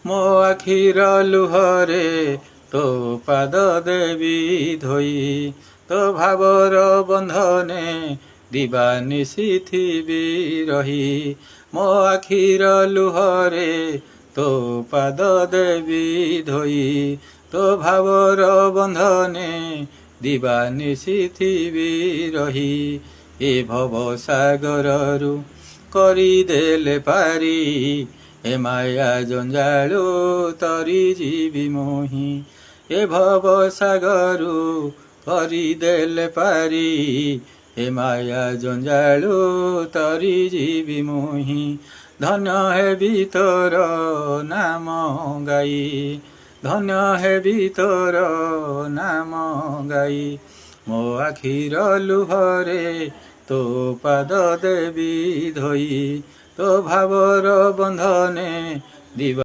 ମୋ ଆଖିର ଲୁହରେ ତୋ ପାଦ ଦେବି ଧୋଇ, ତୋ ଭାବର ବନ୍ଧନେ ଦିବାନିଶି ଥିବି ରହି। ମୋ ଆଖିର ଲୁହରେ ତୋ ପାଦ ଦେବି ଧୋଇ, ତୋ ଭାବର ବନ୍ଧନେ ଦିବାନିଶି ଥିବି ରହି। ଏ ଭବ ସାଗରରୁ କରିଦେଲେ ପାରି, ଏ ମାୟା ଜଞ୍ଜାଳୁ ତରି ଯିବି ମୋହି। ଏ ଭବ ସାଗରୁ କରିଦେଲେ ପାରି, ଏ ମାୟା ଜଞ୍ଜାଳୁ ତରି ଯିବି ମୋହି। ଧନ୍ୟ ହେବି ତୋର ନାମ ଗାଇ, ଧନ୍ୟ ହେବି ତୋର ନାମ ଗାଇ। ମୋ ଆଖିର ଲୁହରେ ତୋ ପାଦ ଦେବି ଧୋଇ, ତୋ ଭାବର ବନ୍ଧନେ ଦିବା